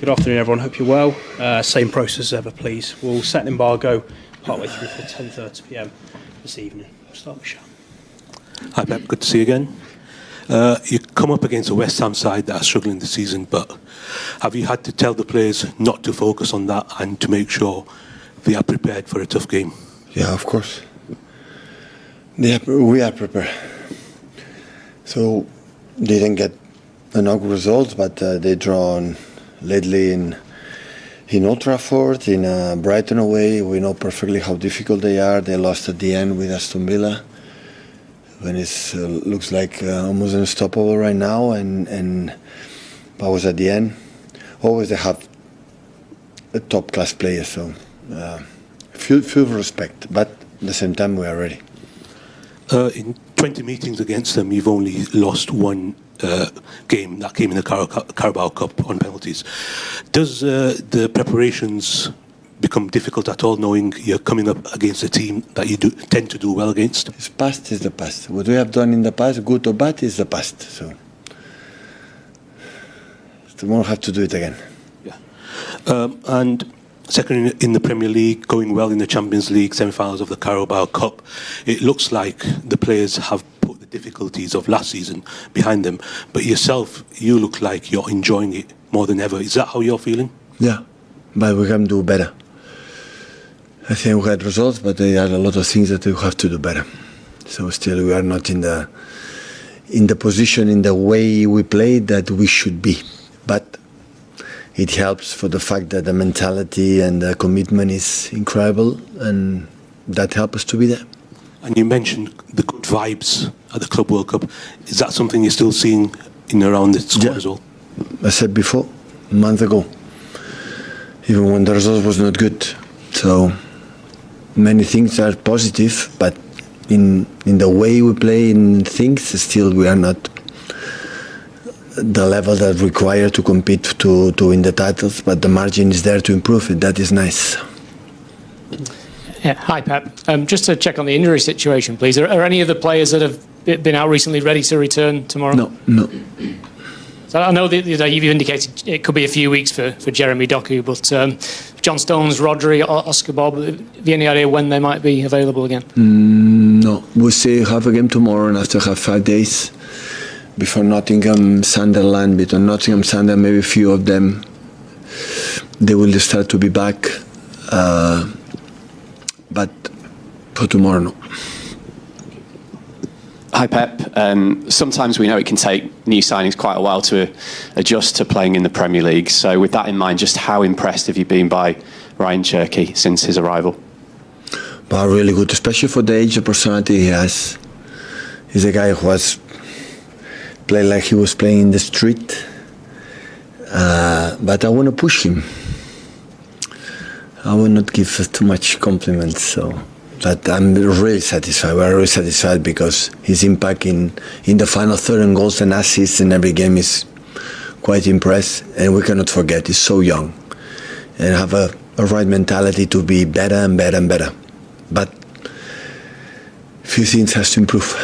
Good afternoon, everyone. Hope you're well. Same process as ever, please. We'll set an embargo partway through for 10:30 p.m. this evening. We'll start with Sean. Hi, Pep. Good to see you again. You come up against a West Ham side that are struggling this season, but have you had to tell the players not to focus on that and to make sure they are prepared for a tough game? Yeah, of course. We are prepared. So they didn't get enough results, but they drawn lately in Old Trafford, in Brighton away. We know perfectly how difficult they are. They lost at the end with Aston Villa, when it looks like almost unstoppable right now, and that was at the end. Always they have a top class player. So full respect, but at the same time we are ready. In 20 meetings against them, you've only lost one game. That came in the Carabao Cup on penalties. Does the preparations become difficult at all, knowing you're coming up against a team that you tend to do well against? It's past is the past. What we have done in the past, good or bad, is the past. So we won't have to do it again. Yeah. And second in the Premier League, going well in the Champions League, semi-finals of the Carabao Cup. It looks like the players have put the difficulties of last season behind them. But yourself, you look like you're enjoying it more than ever. Is that how you're feeling? Yeah, but we can do better. I think we had results, but there are a lot of things that we have to do better. So still we are not in the position, in the way we play that we should be. But it helps for the fact that the mentality and the commitment is incredible, and that helps us to be there. And you mentioned the good vibes at the Club World Cup. Is that something you're still seeing in around the squad as well? I said before, a month ago, even when the result was not good. So many things are positive, but in the way we play in things, still we are not the level that required to compete to win the titles, but the margin is there to improve it. That is nice. Yeah. Hi, Pep. Just to check on the injury situation, please. Are any of the players that have been out recently ready to return tomorrow? No. So I know that you've indicated it could be a few weeks for Jérémy Doku, but John Stones, Rodri, Oscar Bobb, have you any idea when they might be available again? No. We'll say have a game tomorrow and after have 5 days before Nottingham, Sunderland, between Nottingham, Sunderland, maybe a few of them, they will start to be back. But for tomorrow, no. Hi, Pep. Sometimes we know it can take new signings quite a while to adjust to playing in the Premier League. So with that in mind, just how impressed have you been by Ryan Cherki since his arrival? But really good, especially for the age of personality he has. He's a guy who has played like he was playing in the street. But I want to push him. I will not give too much compliments, so but I'm really satisfied. We're really satisfied because his impact in the final third and goals and assists in every game is quite impressive. And we cannot forget, he's so young and have a right mentality to be better and better and better. But a few things has to improve.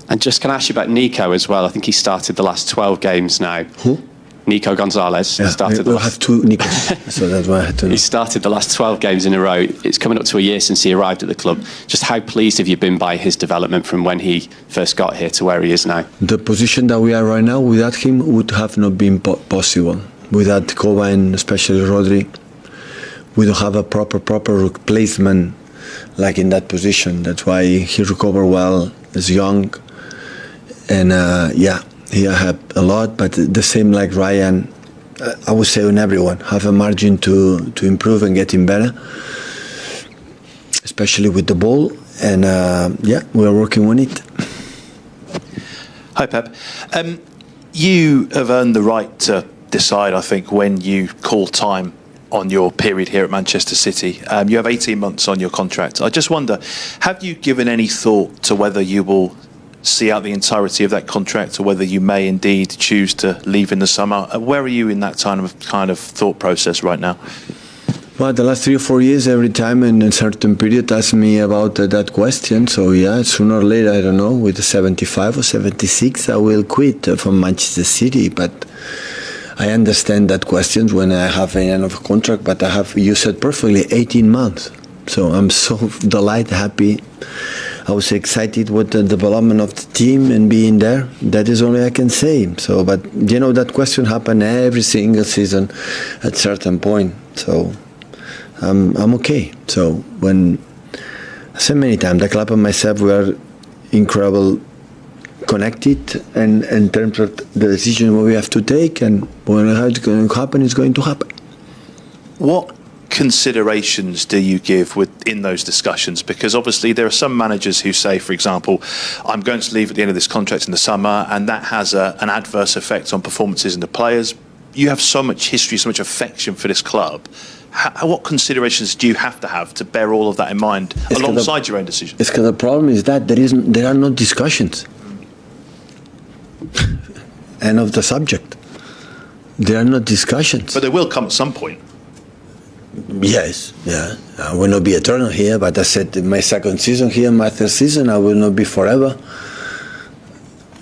And just can I ask you about Nico as well? I think he started the last 12 games now. Who? Nico González. Yeah, we'll have two Nicos, so that's why I had to know. He started the last 12 games in a row. It's coming up to a year since he arrived at the club. Just how pleased have you been by his development from when he first got here to where he is now? The position that we are right now, without him, would have not been possible. Without Koba and especially Rodri, we don't have a proper replacement like in that position. That's why he recovered well, is young, and he had a lot, but the same like Ryan, I would say on everyone, have a margin to improve and getting better, especially with the ball, and we are working on it. Hi, Pep. You have earned the right to decide, I think, when you call time on your period here at Manchester City. You have 18 months on your contract. I just wonder, have you given any thought to whether you will see out the entirety of that contract or whether you may indeed choose to leave in the summer? Where are you in that kind of thought process right now? Well, the last 3 or 4 years, every time in a certain period, ask me about that question. So sooner or later, I don't know, with the 75 or 76, I will quit from Manchester City. But I understand that question when I have an end of a contract. But you said perfectly, 18 months. So I'm so delighted, happy. I was excited with the development of the team and being there. That is only I can say. So, but that question happened every single season at certain point. So I'm okay. So when I said many times, the club and myself, we are incredible connected, and in terms of the decision we have to take, and when it's going to happen, it's going to happen. What considerations do you give in those discussions? Because obviously there are some managers who say, for example, I'm going to leave at the end of this contract in the summer, and that has an adverse effect on performances in the players. you have so much history, so much affection for this club. What considerations do you have to bear all of that in mind alongside your own decision? It's because the problem is that there are no discussions. End of the subject. There are no discussions. But they will come at some point. Yes, yeah. I will not be eternal here, but I said in my second season here, my third season, I will not be forever.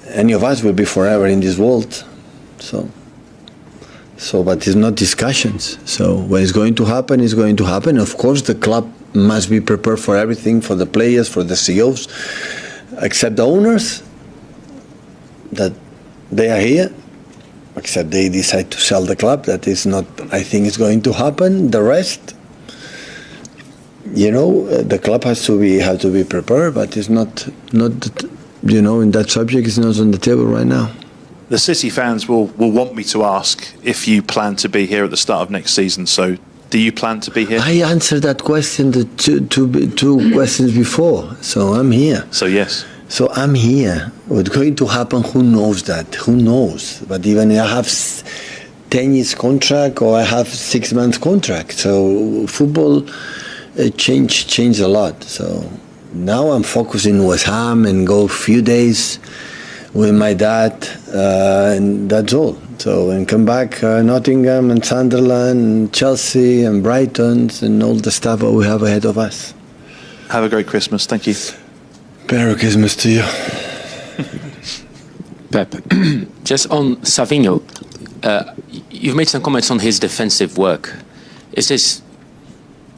Any of us will be forever in this world. So, but it's not discussions. So when it's going to happen, it's going to happen. Of course, the club must be prepared for everything, for the players, for the CEOs, except the owners, that they are here, except they decide to sell the club. That is not, I think it's going to happen. The rest, the club have to be prepared, but it's not, in that subject, it's not on the table right now. The City fans will want me to ask if you plan to be here at the start of next season. So, do you plan to be here? I answered that question the two questions before. So I'm here. So yes. So I'm here. What's going to happen? Who knows that? Who knows? But even I have 10 years contract or I have 6 months contract. So football changed a lot. So now I'm focusing on West Ham and go a few days with my dad, and that's all. So, and come back Nottingham and Sunderland and Chelsea and Brighton and all the stuff that we have ahead of us. Have a great Christmas. Thank you. Merry Christmas to you. Pep, just on Savinho, you've made some comments on his defensive work. Is this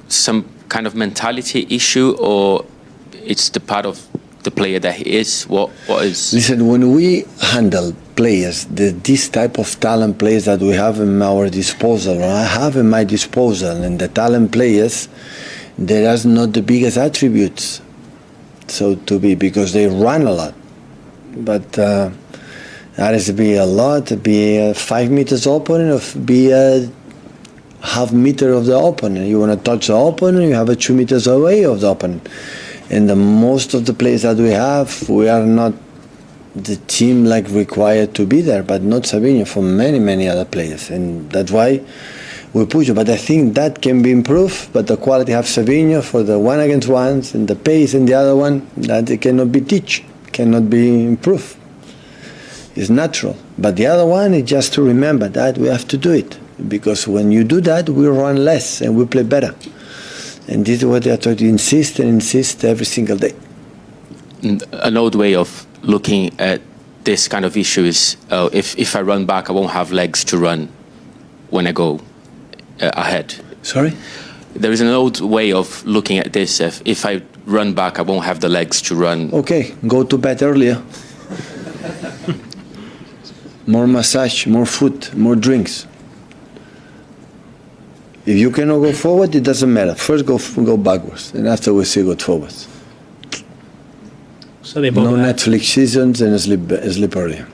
some kind of mentality issue, or it's the part of the player that he is? What is? Listen, when we handle players, this type of talent players that we have in our disposal, or I have in my disposal, and the talent players, they are not the biggest attributes, so to be, because they run a lot. But that has to be a lot, be 5 meters opponent, or be a half meter of the opponent. You want to touch the opponent, you have a 2 meters away of the opponent. And most of the players that we have, we are not the team like required to be there, but not Savinho, for many other players. And that's why we push it. But I think that can be improved, but the quality of Savinho for the 1-against-1s and the pace and the other one, that it cannot be teach, cannot be improved. It's natural. But the other one is just to remember that we have to do it. Because when you do that, we run less and we play better. And this is what they are trying to insist every single day. An old way of looking at this kind of issue is if I run back, I won't have legs to run when I go ahead. Sorry? There is an old way of looking at this. If I run back, I won't have the legs to run. Okay, go to bed earlier. More massage, more food, more drinks. If you cannot go forward, it doesn't matter. First go backwards, and after we see go forwards. So they no Netflix seasons and sleep earlier.